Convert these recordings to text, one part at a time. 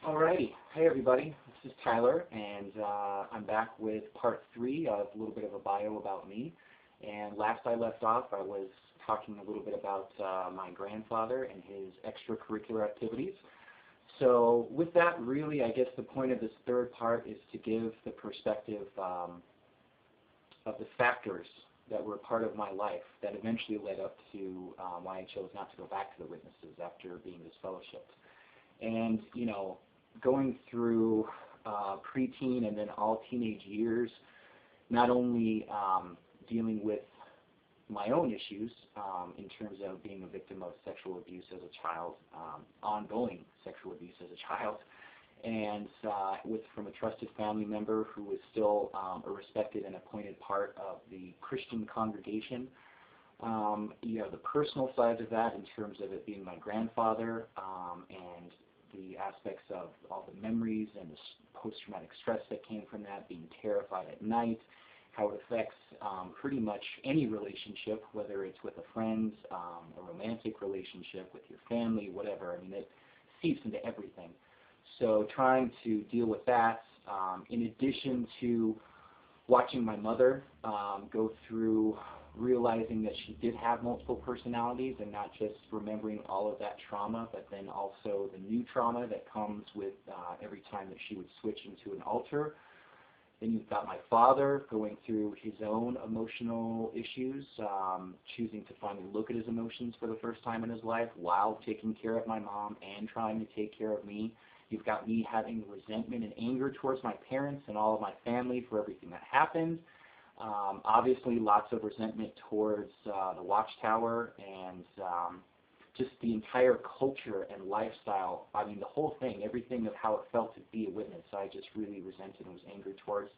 Alrighty. Hey everybody, this is Tyler, and I'm back with part 3 of a little bit of a bio about me. And last I left off, I was talking a little bit about my grandfather and his extracurricular activities. So with that, really, I guess the point of this third part is to give the perspective of the factors that were part of my life that eventually led up to why I chose not to go back to the witnesses after being disfellowshipped. And, you know, going through preteen and then all teenage years, not only dealing with my own issues in terms of being a victim of sexual abuse as a child, ongoing sexual abuse as a child, and from a trusted family member who was still a respected and appointed part of the Christian congregation. You know, the personal side of that in terms of it being my grandfather and the aspects of all the memories and the post-traumatic stress that came from that, being terrified at night, how it affects pretty much any relationship, whether it's with a friend, a romantic relationship, with your family, whatever. I mean, it seeps into everything. So trying to deal with that, in addition to watching my mother go through realizing that she did have multiple personalities and not just remembering all of that trauma, but then also the new trauma that comes with every time that she would switch into an altar. Then you've got my father going through his own emotional issues, choosing to finally look at his emotions for the first time in his life while taking care of my mom and trying to take care of me. You've got me having resentment and anger towards my parents and all of my family for everything that happened. Obviously, lots of resentment towards the Watchtower and just the entire culture and lifestyle. I mean, the whole thing, everything of how it felt to be a witness, I just really resented and was angry towards,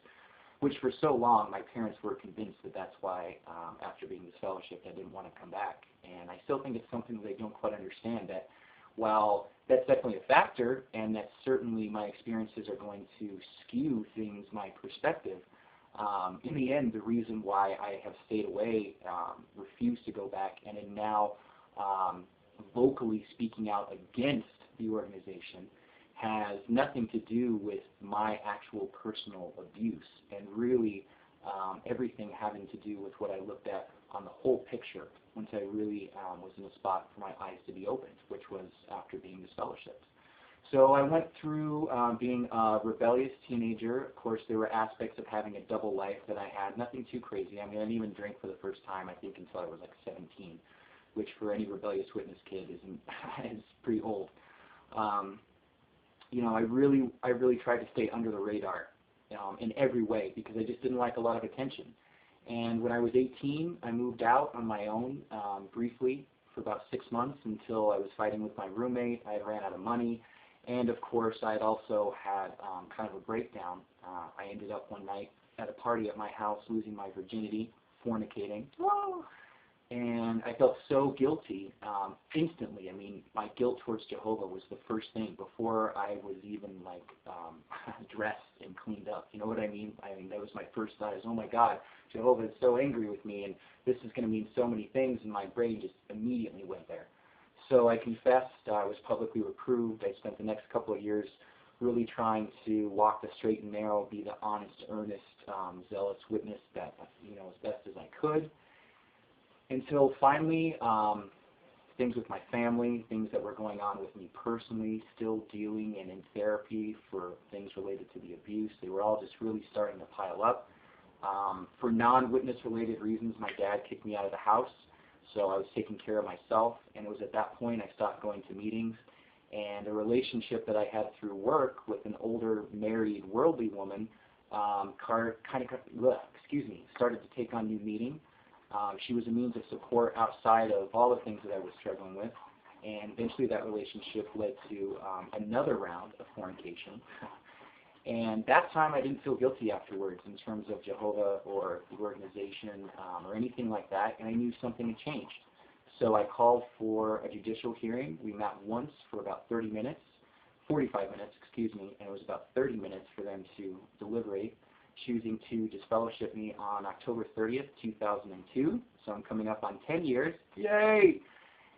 which for so long my parents were convinced that that's why, after being disfellowshipped, I didn't want to come back. And I still think it's something that they don't quite understand, that while that's definitely a factor and that certainly my experiences are going to skew things, my perspective, in the end, the reason why I have stayed away, refused to go back, and am now vocally speaking out against the organization has nothing to do with my actual personal abuse, and really everything having to do with what I looked at on the whole picture once I really was in a spot for my eyes to be opened, which was after being disfellowshipped. So I went through being a rebellious teenager. Of course, there were aspects of having a double life that I had. Nothing too crazy. I mean, I didn't even drink for the first time, I think, until I was like 17, which for any rebellious witness kid is pretty old. You know, I really tried to stay under the radar in every way because I just didn't like a lot of attention. And when I was 18, I moved out on my own briefly for about 6 months until I was fighting with my roommate. I ran out of money. And of course, I had also had kind of a breakdown. I ended up one night at a party at my house losing my virginity, fornicating. Whoa! And I felt so guilty instantly. I mean, my guilt towards Jehovah was the first thing before I was even like dressed and cleaned up. You know what I mean? I mean, that was my first thought is, oh my God, Jehovah is so angry with me, and this is going to mean so many things, and my brain just immediately went there. So I confessed, I was publicly reproved. I spent the next couple of years really trying to walk the straight and narrow, be the honest, earnest, zealous witness that, you know, as best as I could. Until finally, things with my family, things that were going on with me personally, still dealing and in therapy for things related to the abuse, they were all just really starting to pile up. For non-witness related reasons, my dad kicked me out of the house. So I was taking care of myself, and it was at that point I stopped going to meetings. And a relationship that I had through work with an older, married, worldly woman started to take on new meaning. She was a means of support outside of all the things that I was struggling with. And eventually that relationship led to another round of fornication. And that time I didn't feel guilty afterwards in terms of Jehovah or the organization or anything like that, and I knew something had changed. So I called for a judicial hearing. We met once for about 45 minutes, and it was about 30 minutes for them to deliberate, choosing to disfellowship me on October 30th, 2002. So I'm coming up on 10 years. Yay!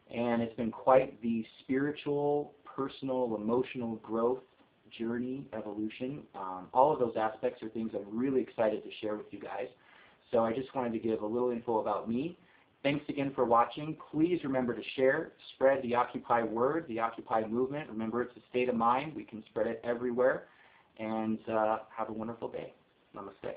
And it's been quite the spiritual, personal, emotional growth journey, evolution. All of those aspects are things I'm really excited to share with you guys. So I just wanted to give a little info about me. Thanks again for watching. Please remember to share, spread the Occupy word, the Occupy movement. Remember, it's a state of mind. We can spread it everywhere. And have a wonderful day. Namaste.